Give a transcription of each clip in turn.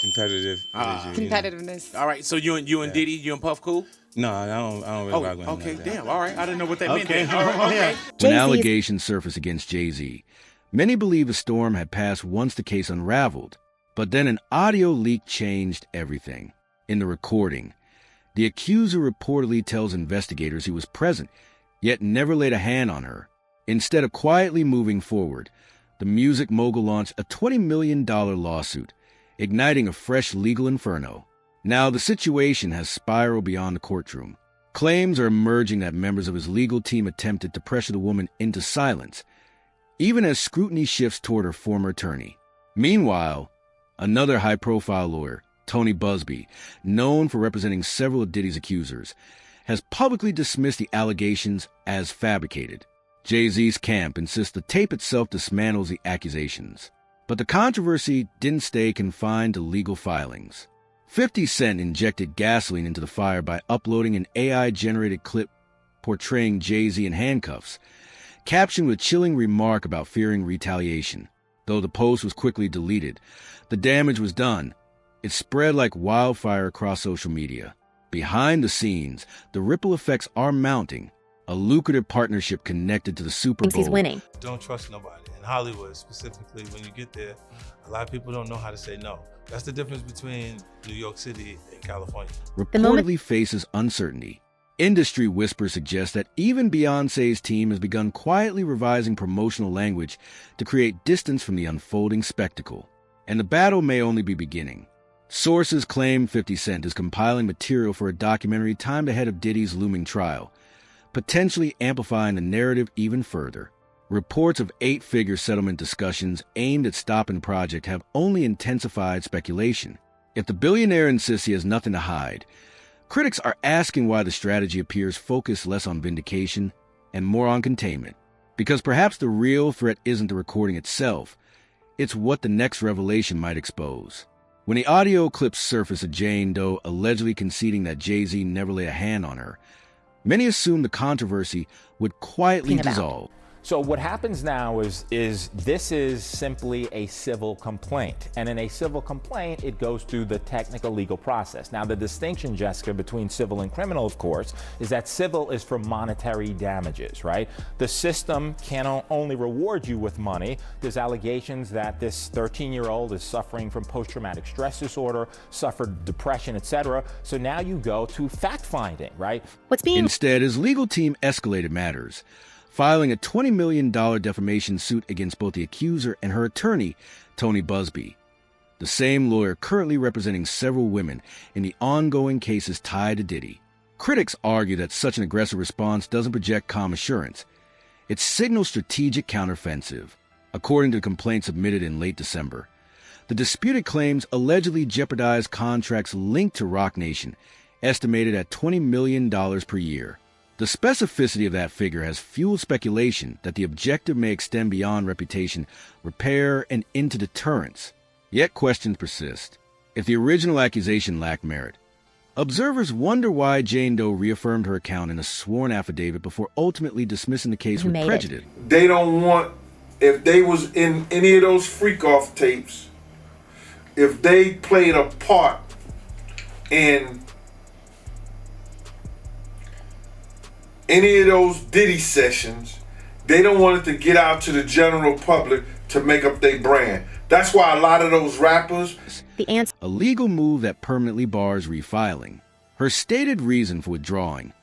Competitive energy, Competitiveness. All right, so you and Diddy, you and Puff cool? No, I don't really rock with him okay, like that. damn. All right, I didn't know what that meant. Okay. Then. All right, okay. When allegations surfaced against Jay-Z, many believe the storm had passed once the case unraveled. But then an audio leak changed everything. In the recording, the accuser reportedly tells investigators he was present, yet never laid a hand on her. Instead of quietly moving forward, the music mogul launched a $20 million lawsuit, igniting a fresh legal inferno. Now the situation has spiraled beyond the courtroom. Claims are emerging that members of his legal team attempted to pressure the woman into silence, even as scrutiny shifts toward her former attorney. Meanwhile, another high-profile lawyer, Tony Busby, known for representing several of Diddy's accusers, has publicly dismissed the allegations as fabricated. Jay-Z's camp insists the tape itself dismantles the accusations. But the controversy didn't stay confined to legal filings. 50 Cent injected gasoline into the fire by uploading an AI-generated clip portraying Jay-Z in handcuffs, captioned with a chilling remark about fearing retaliation. Though the post was quickly deleted, the damage was done. It spread like wildfire across social media. Behind the scenes, the ripple effects are mounting. A lucrative partnership connected to the Super Bowl. He's winning. Don't trust nobody. In Hollywood, specifically, when you get there, a lot of people don't know how to say no. That's the difference between New York City and California. Reportedly faces uncertainty. Industry whispers suggest that even Beyoncé's team has begun quietly revising promotional language to create distance from the unfolding spectacle. And the battle may only be beginning. Sources claim 50 Cent is compiling material for a documentary timed ahead of Diddy's looming trial, potentially amplifying the narrative even further. Reports of 8-figure settlement discussions aimed at stopping the project have only intensified speculation. If the billionaire insists he has nothing to hide, critics are asking why the strategy appears focused less on vindication and more on containment. Because perhaps the real threat isn't the recording itself, it's what the next revelation might expose. When the audio clips surface of Jane Doe allegedly conceding that Jay-Z never laid a hand on her, many assumed the controversy would quietly dissolve. So what happens now is this is simply a civil complaint. And in a civil complaint, it goes through the technical legal process. Now, the distinction, Jessica, between civil and criminal, of course, is that civil is for monetary damages, right? The system can only reward you with money. There's allegations that this 13-year-old is suffering from post-traumatic stress disorder, suffered depression, etc. So now you go to fact-finding, right? Instead, his legal team escalated matters, filing a $20 million defamation suit against both the accuser and her attorney, Tony Busby, the same lawyer currently representing several women in the ongoing cases tied to Diddy. Critics argue that such an aggressive response doesn't project calm assurance. It signals strategic counteroffensive. According to complaints submitted in late December, the disputed claims allegedly jeopardized contracts linked to Roc Nation, estimated at $20 million per year. The specificity of that figure has fueled speculation that the objective may extend beyond reputation, repair, and into deterrence. Yet questions persist. If the original accusation lacked merit, observers wonder why Jane Doe reaffirmed her account in a sworn affidavit before ultimately dismissing the case with prejudice. They don't want, if they was in any of those freak-off tapes, if they played a part in any of those Diddy sessions, they don't want it to get out to the general public to make up their brand. That's why a lot of those rappers... A legal move that permanently bars refiling. Her stated reason for withdrawing: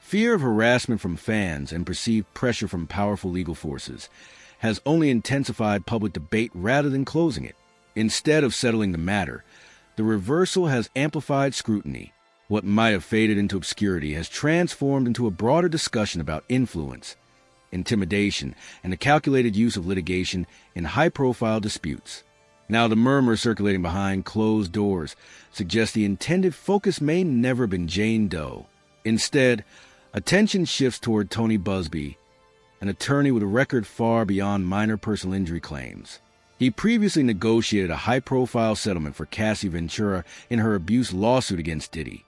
fear of harassment from fans and perceived pressure from powerful legal forces, has only intensified public debate rather than closing it. Instead of settling the matter, the reversal has amplified scrutiny. What might have faded into obscurity has transformed into a broader discussion about influence, intimidation, and the calculated use of litigation in high-profile disputes. Now, the murmur circulating behind closed doors suggests the intended focus may never have been Jane Doe. Instead, attention shifts toward Tony Busby, an attorney with a record far beyond minor personal injury claims. He previously negotiated a high-profile settlement for Cassie Ventura in her abuse lawsuit against Diddy,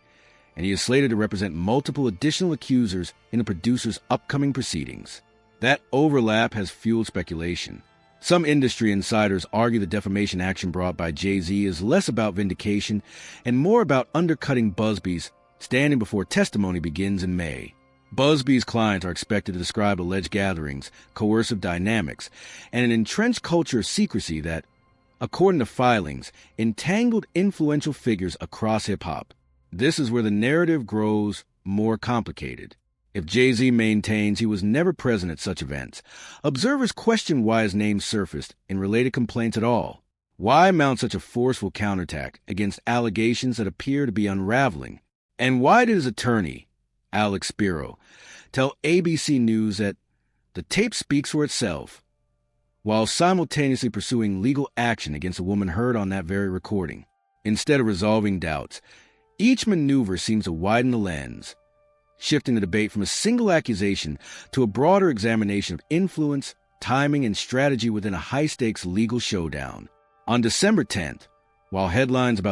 and he is slated to represent multiple additional accusers in the producer's upcoming proceedings. That overlap has fueled speculation. Some industry insiders argue the defamation action brought by Jay-Z is less about vindication and more about undercutting Busby's standing before testimony begins in May. Busby's clients are expected to describe alleged gatherings, coercive dynamics, and an entrenched culture of secrecy that, according to filings, entangled influential figures across hip-hop. This is where the narrative grows more complicated. If Jay-Z maintains he was never present at such events, observers question why his name surfaced in related complaints at all. Why mount such a forceful counterattack against allegations that appear to be unraveling? And why did his attorney, Alex Spiro, tell ABC News that the tape speaks for itself, while simultaneously pursuing legal action against a woman heard on that very recording? Instead of resolving doubts, each maneuver seems to widen the lens, shifting the debate from a single accusation to a broader examination of influence, timing, and strategy within a high-stakes legal showdown. On December 10th, while headlines about